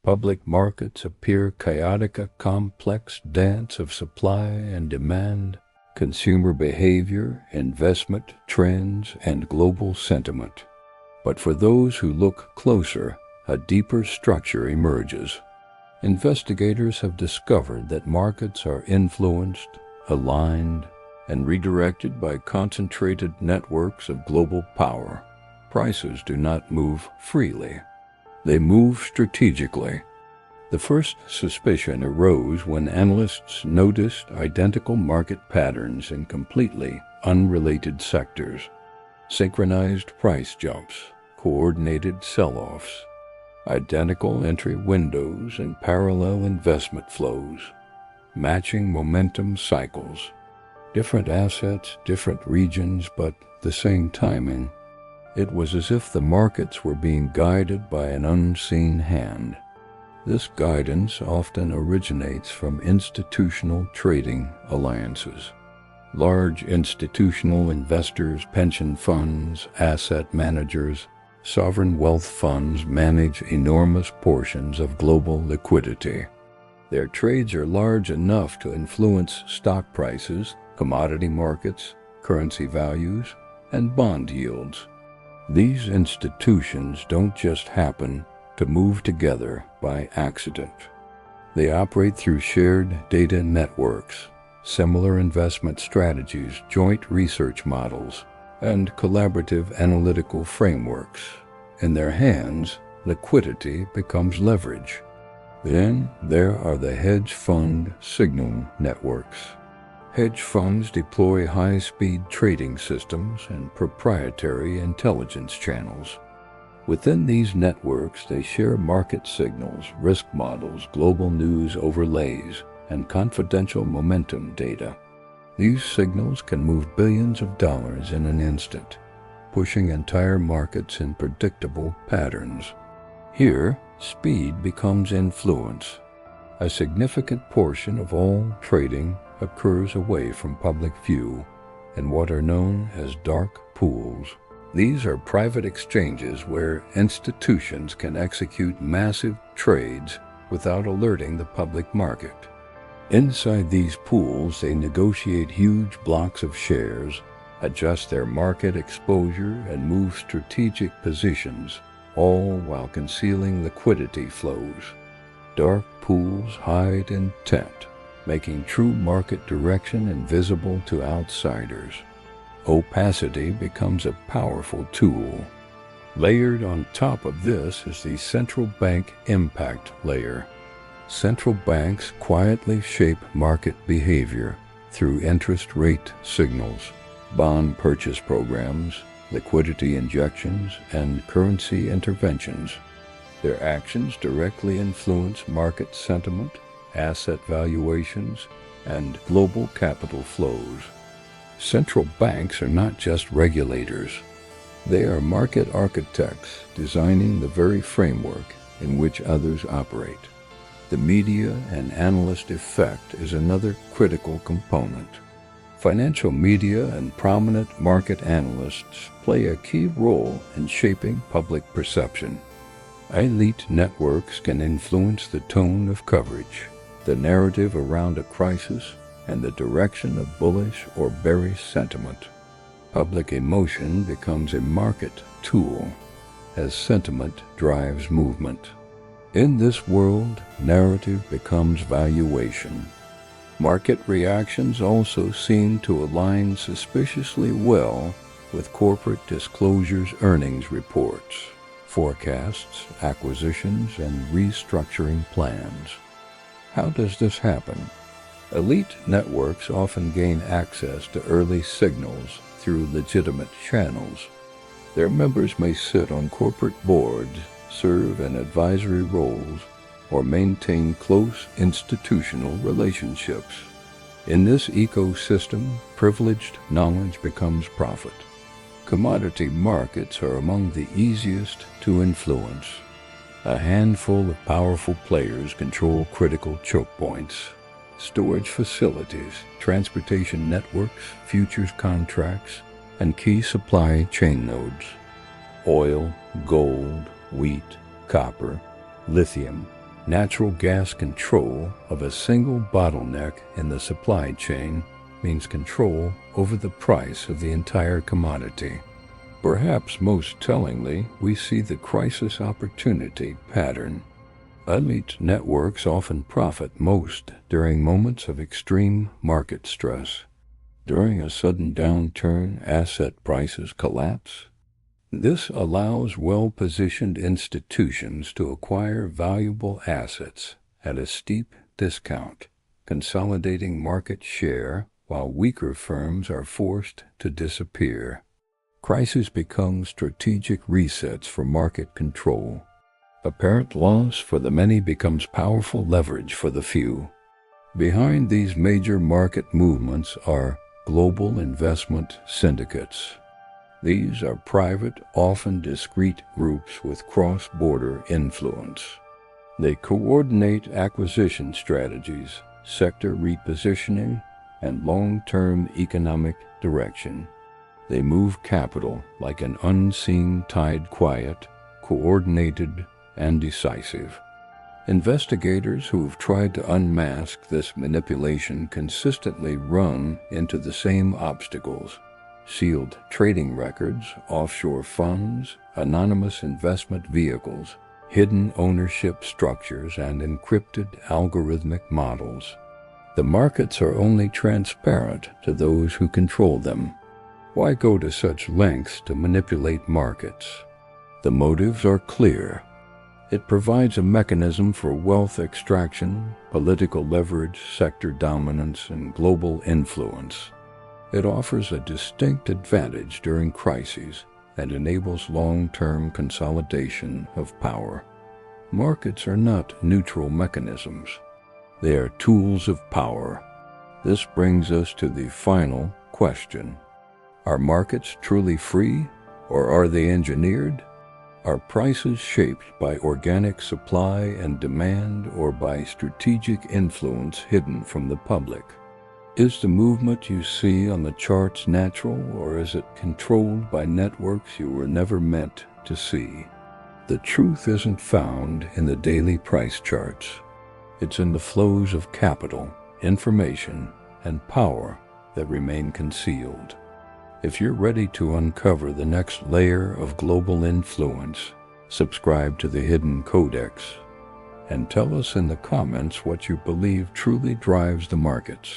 Public markets appear chaotic, a complex dance of supply and demand, consumer behavior, investment trends, and global sentiment. But for those who look closer, a deeper structure emerges. Investigators have discovered that markets are influenced, aligned, and redirected by concentrated networks of global power. Prices do not move freely. They move strategically. The first suspicion arose when analysts noticed identical market patterns in completely unrelated sectors. Synchronized price jumps, coordinated sell-offs, identical entry windows and parallel investment flows, matching momentum cycles. Different assets, different regions, but the same timing. It was as if the markets were being guided by an unseen hand. This guidance often originates from institutional trading alliances. Large institutional investors, pension funds, asset managers, sovereign wealth funds manage enormous portions of global liquidity. Their trades are large enough to influence stock prices, commodity markets, currency values, and bond yields. These institutions don't just happen to move together by accident. They operate through shared data networks, similar investment strategies, joint research models, and collaborative analytical frameworks. In their hands, liquidity becomes leverage. Then there are the hedge fund signal networks. Hedge funds deploy high-speed trading systems and proprietary intelligence channels. Within these networks, they share market signals, risk models, global news overlays, and confidential momentum data. These signals can move billions of dollars in an instant, pushing entire markets in predictable patterns. Here, speed becomes influence. A significant portion of all trading occurs away from public view in what are known as dark pools. These are private exchanges where institutions can execute massive trades without alerting the public market. Inside these pools, they negotiate huge blocks of shares, adjust their market exposure, and move strategic positions, all while concealing liquidity flows. Dark pools hide intent, making true market direction invisible to outsiders. Opacity becomes a powerful tool. Layered on top of this is the central bank impact layer. Central banks quietly shape market behavior through interest rate signals, bond purchase programs, liquidity injections, and currency interventions. Their actions directly influence market sentiment, asset valuations, and global capital flows. Central banks are not just regulators. They are market architects designing the very framework in which others operate. The media and analyst effect is another critical component. Financial media and prominent market analysts play a key role in shaping public perception. Elite networks can influence the tone of coverage, the narrative around a crisis, and the direction of bullish or bearish sentiment. Public emotion becomes a market tool as sentiment drives movement. In this world, narrative becomes valuation. Market reactions also seem to align suspiciously well with corporate disclosures, earnings reports, forecasts, acquisitions, and restructuring plans. How does this happen? Elite networks often gain access to early signals through legitimate channels. Their members may sit on corporate boards, serve in advisory roles, or maintain close institutional relationships. In this ecosystem, privileged knowledge becomes profit. Commodity markets are among the easiest to influence. A handful of powerful players control critical choke points. Storage facilities, transportation networks, futures contracts, and key supply chain nodes. Oil, gold, wheat, copper, lithium, Natural gas control of a single bottleneck in the supply chain means control over the price of the entire commodity. Perhaps most tellingly, we see the crisis opportunity pattern. Elite networks often profit most during moments of extreme market stress. During a sudden downturn, asset prices collapse. This allows well-positioned institutions to acquire valuable assets at a steep discount, consolidating market share while weaker firms are forced to disappear. Crises become strategic resets for market control. Apparent loss for the many becomes powerful leverage for the few. Behind these major market movements are global investment syndicates. These are private, often discrete groups with cross-border influence. They coordinate acquisition strategies, sector repositioning, and long-term economic direction. They move capital like an unseen tide, quiet, coordinated, and decisive. Investigators who have tried to unmask this manipulation consistently run into the same obstacles: sealed trading records, offshore funds, anonymous investment vehicles, hidden ownership structures, and encrypted algorithmic models. The markets are only transparent to those who control them. Why go to such lengths to manipulate markets? The motives are clear. It provides a mechanism for wealth extraction, political leverage, sector dominance, and global influence. It offers a distinct advantage during crises and enables long-term consolidation of power. Markets are not neutral mechanisms. They are tools of power. This brings us to the final question. Are markets truly free, or are they engineered? Are prices shaped by organic supply and demand, or by strategic influence hidden from the public? Is the movement you see on the charts natural, or is it controlled by networks you were never meant to see? The truth isn't found in the daily price charts. It's in the flows of capital, information, and power that remain concealed. If you're ready to uncover the next layer of global influence, subscribe to the Hidden Codex and tell us in the comments what you believe truly drives the markets.